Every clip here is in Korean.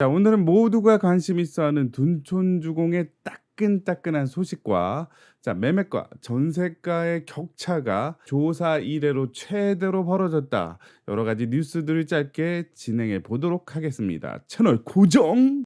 자, 오늘은 모두가 관심 있어하는 둔촌주공의 따끈따끈한 소식과 매매가, 전세가의 격차가 조사 이래로 최대로 벌어졌다. 여러 가지 뉴스들을 짧게 진행해 보도록 하겠습니다. 채널 고정!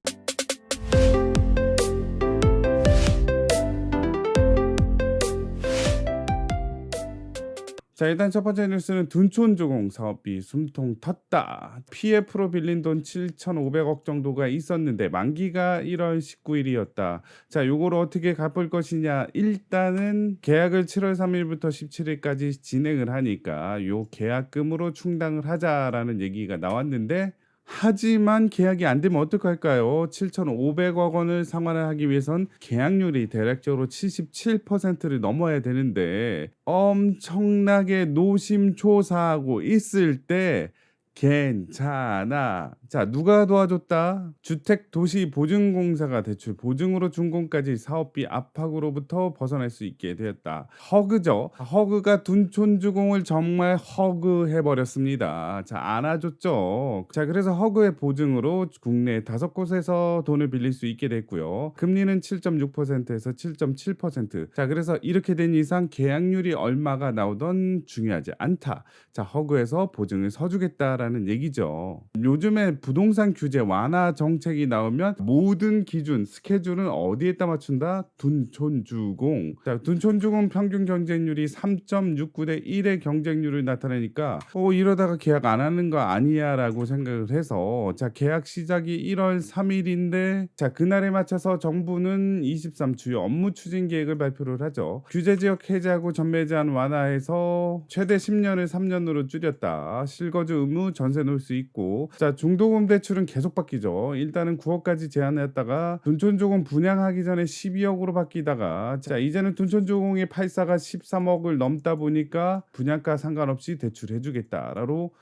자, 일단 첫 번째 뉴스는 둔촌주공 사업비 숨통 텄다. PF로 빌린 돈 7,500억 정도가 있었는데 만기가 1월 19일이었다. 자, 요거를 어떻게 갚을 것이냐? 일단은 계약을 7월 3일부터 17일까지 진행을 하니까 요 계약금으로 충당을 하자라는 얘기가 나왔는데, 하지만 계약이 안 되면 어떡할까요? 7,500억 원을 상환을 하기 위해선 계약률이 대략적으로 77%를 넘어야 되는데, 엄청나게 노심초사하고 있을 때 괜찮아. 자, 누가 도와줬다? 주택도시보증공사가 대출 보증으로 준공까지 사업비 압박으로부터 벗어날 수 있게 되었다. 허그죠. 허그가 둔촌주공을 정말 허그해버렸습니다. 자, 안아줬죠. 자, 그래서 허그의 보증으로 국내 5곳에서 돈을 빌릴 수 있게 됐고요. 금리는 7.6%에서 7.7%. 자, 그래서 이렇게 된 이상 계약률이 얼마가 나오던 중요하지 않다. 자, 허그에서 보증을 서주겠다라는 얘기죠. 요즘에 부동산 규제 완화 정책이 나오면 모든 기준, 스케줄은 어디에다 맞춘다? 둔촌주공. 자, 둔촌주공 평균 경쟁률이 3.69 대 1의 경쟁률을 나타내니까 이러다가 계약 안 하는 거 아니야 라고 생각을 해서, 자, 계약 시작이 1월 3일인데 자, 그날에 맞춰서 정부는 23 주요 업무 추진 계획을 발표를 하죠. 규제 지역 해제하고 전매 제한 완화해서 최대 10년을 3년으로 줄였다. 실거주 의무 전세 놓을 수 있고, 자, 중도금 대출은 계속 바뀌죠. 일단은 9억까지 제한했다가 둔촌주공 분양하기 전에 12억으로 바뀌다가, 자, 이제는 둔촌주공의 8사가 13억을 넘다 보니까 분양가 상관없이 대출해주겠다라고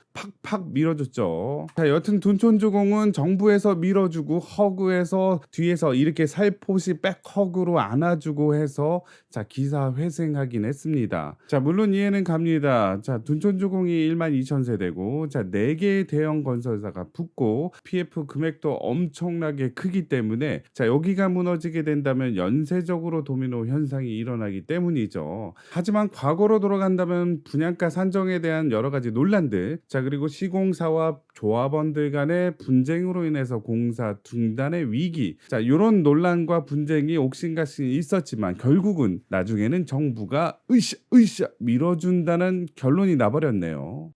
팍팍 밀어줬죠. 자, 여튼 둔촌주공은 정부에서 밀어주고 허그에서 뒤에서 이렇게 살포시 백허그로 안아주고 해서, 자, 기사 회생하긴 했습니다. 자, 물론 이해는 갑니다. 자, 둔촌주공이 1만 2천 세대고, 자, 4개의 대형 건설사가 붙고 PF 금액도 엄청나게 크기 때문에, 자, 여기가 무너지게 된다면 연쇄적으로 도미노 현상이 일어나기 때문이죠. 하지만 과거로 돌아간다면 분양가 산정에 대한 여러 가지 논란들, 자, 그리고 시공사와 조합원들 간의 분쟁으로 인해서 공사 중단의 위기, 자, 이런 논란과 분쟁이 옥신각신 있었지만 결국은 나중에는 정부가 으쌰 밀어준다는 결론이 나버렸네요.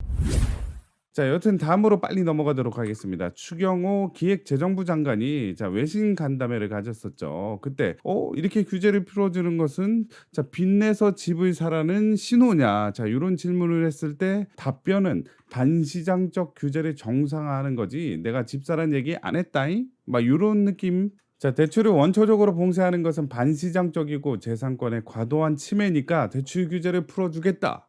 자, 여튼 다음으로 빨리 넘어가도록 하겠습니다. 추경호 기획재정부 장관이, 자, 외신 간담회를 가졌었죠. 그때 이렇게 규제를 풀어주는 것은, 자, 빚내서 집을 사라는 신호냐, 자, 이런 질문을 했을 때 답변은 반시장적 규제를 정상화하는 거지 내가 집 사라는 얘기 안 했다잉? 막 이런 느낌. 자, 대출을 원초적으로 봉쇄하는 것은 반시장적이고 재산권의 과도한 침해니까 대출 규제를 풀어주겠다.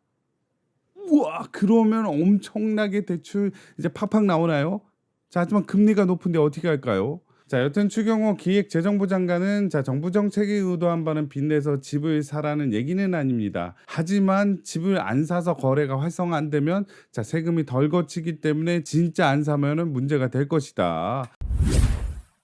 우와, 그러면 엄청나게 대출 이제 팍팍 나오나요? 자, 하지만 금리가 높은데 어떻게 할까요? 자, 여튼 추경호 기획재정부 장관은, 자, 정부 정책이 의도한 바는 빚내서 집을 사라는 얘기는 아닙니다. 하지만 집을 안 사서 거래가 활성화 안 되면, 자, 세금이 덜 거치기 때문에 진짜 안 사면은 문제가 될 것이다.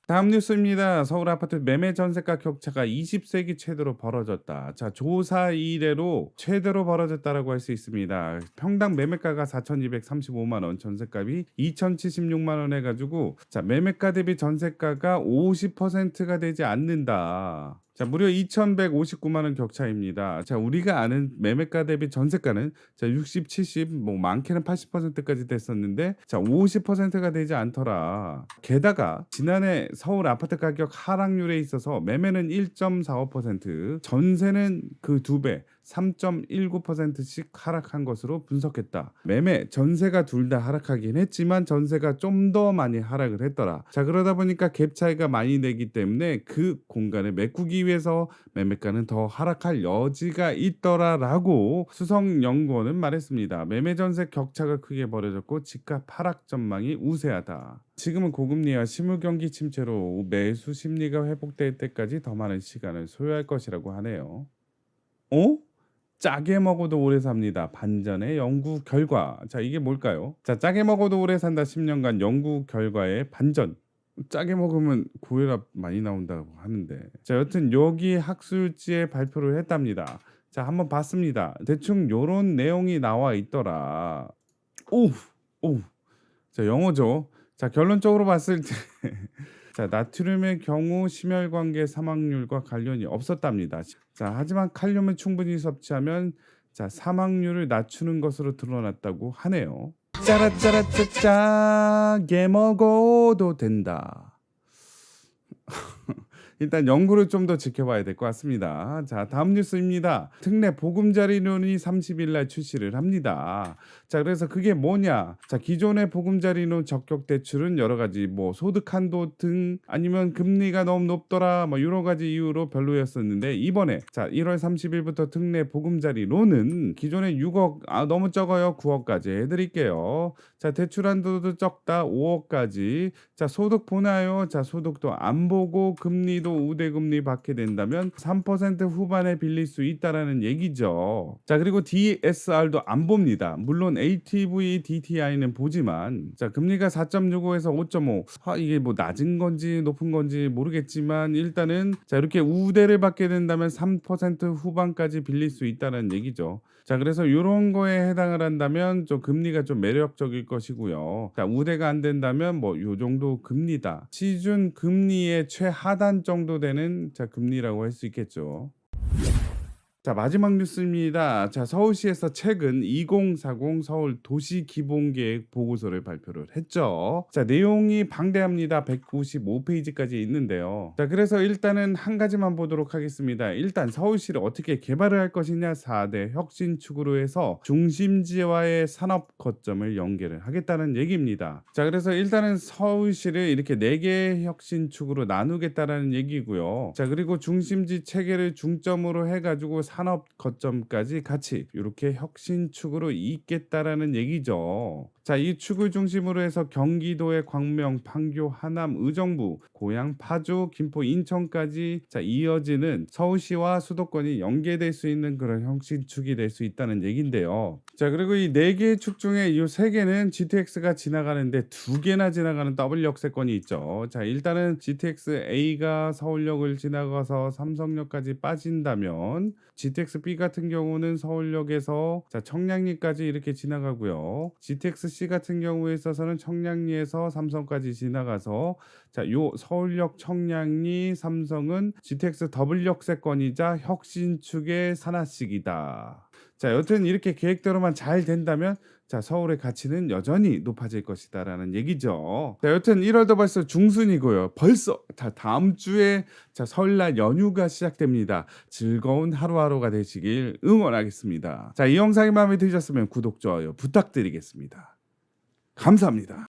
다음 뉴스입니다. 서울 아파트 매매 전세가 격차가 20세기 최대로 벌어졌다. 자, 조사 이래로 최대로 벌어졌다라고 할 수 있습니다. 평당 매매가가 4,235만 원, 전세값이 2,076만 원 해가지고, 자, 매매가 대비 전세가가 50%가 되지 않는다. 자, 무려 2,159만 원 격차입니다. 자, 우리가 아는 매매가 대비 전세가는, 자, 60, 70, 뭐 많게는 80%까지 됐었는데, 자, 50%가 되지 않더라. 게다가 지난해 서울 아파트 가격 하락률에 있어서 매매는 1.45%, 전세는 그 2배, 3.19%씩 하락한 것으로 분석했다. 매매, 전세가 둘 다 하락하긴 했지만 전세가 좀 더 많이 하락을 했더라. 자, 그러다 보니까 갭 차이가 많이 되기 때문에 그 공간을 메꾸기 위해서 매매가는 더 하락할 여지가 있더라라고 수성연구원은 말했습니다. 매매 전세 격차가 크게 벌어졌고 집값 하락 전망이 우세하다. 지금은 고금리와 실물 경기 침체로 매수 심리가 회복될 때까지 더 많은 시간을 소요할 것이라고 하네요. 짜게 먹어도 오래 삽니다. 반전의 연구 결과. 자, 이게 뭘까요? 자, 짜게 먹어도 오래 산다 10년간 연구 결과의 반전. 짜게 먹으면 고혈압 많이 나온다고 하는데. 자, 여튼 여기 학술지에 발표를 했답니다. 자, 한번 봤습니다. 대충 요런 내용이 나와 있더라. 오, 오. 자, 영어죠. 자, 결론적으로 봤을 때 자, 나트륨의 경우 심혈관계 사망률과 관련이 없었답니다. 자, 하지만 칼륨을 충분히 섭취하면 자, 사망률을 낮추는 것으로 드러났다고 하네요. 짜라짜라짜짜 먹어도 된다. 일단 연구를 좀 더 지켜봐야 될 것 같습니다. 자, 다음 뉴스입니다. 특례 보금자리론이 30일 날 출시를 합니다. 자, 그래서 그게 뭐냐? 자, 기존의 보금자리론 적격 대출은 여러 가지 뭐 소득 한도 등 아니면 금리가 너무 높더라 뭐 여러 가지 이유로 별로였었는데 이번에 자, 1월 30일부터 특례 보금자리론은 기존에 6억 너무 적어요. 9억까지 해드릴게요. 자, 대출 한도도 적다 5억까지. 자, 소득 보나요? 자, 소득도 안 보고 금리도 우대금리 받게 된다면 3% 후반에 빌릴 수 있다라는 얘기죠. 자, 그리고 DSR도 안 봅니다. 물론 ATV, DTI는 보지만 자, 금리가 4.65에서 5.5. 이게 뭐 낮은 건지 높은 건지 모르겠지만 일단은 자, 이렇게 우대를 받게 된다면 3% 후반까지 빌릴 수 있다는 얘기죠. 자, 그래서 이런 거에 해당을 한다면 좀 금리가 좀 매력적일 것이고요. 자, 우대가 안 된다면 뭐 요 정도 금리다. 시중 금리의 최하단 정도 되는 자, 금리라고 할 수 있겠죠. 자, 마지막 뉴스입니다. 자, 서울시에서 최근 2040 서울 도시기본계획 보고서를 발표를 했죠. 자, 내용이 방대합니다. 195페이지까지 있는데요. 자, 그래서 일단은 한 가지만 보도록 하겠습니다. 일단 서울시를 어떻게 개발을 할 것이냐 4대 혁신축으로 해서 중심지와의 산업 거점을 연계를 하겠다는 얘기입니다. 자, 그래서 일단은 서울시를 이렇게 4개의 혁신축으로 나누겠다라는 얘기고요. 자, 그리고 중심지 체계를 중점으로 해가지고 산업 거점까지 같이 이렇게 혁신축으로 잇겠다라는 얘기죠. 자, 이 축을 중심으로 해서 경기도의 광명, 판교, 하남, 의정부, 고양, 파주, 김포, 인천까지 자, 이어지는 서울시와 수도권이 연계될 수 있는 그런 혁신축이 될 수 있다는 얘긴데요. 자, 그리고 이 4개의 축 중에 이 3개는 GTX가 지나가는데 2개나 지나가는 더블 역세권이 있죠. 자, 일단은 GTX A가 서울역을 지나가서 삼성역까지 빠진다면 GTX B 같은 경우는 서울역에서 자, 청량리까지 이렇게 지나가고요. GTX C 같은 경우에 있어서는 청량리에서 삼성까지 지나가서 자, 요 서울역, 청량리, 삼성은 GTX 더블 역세권이자 혁신축의 하나씩이다. 자, 여튼 이렇게 계획대로만 잘 된다면 자, 서울의 가치는 여전히 높아질 것이다라는 얘기죠. 자, 여튼 1월도 벌써 중순이고요. 벌써 다음 주에 자, 설날 연휴가 시작됩니다. 즐거운 하루하루가 되시길 응원하겠습니다. 자, 이 영상이 마음에 드셨으면 구독, 좋아요 부탁드리겠습니다. 감사합니다.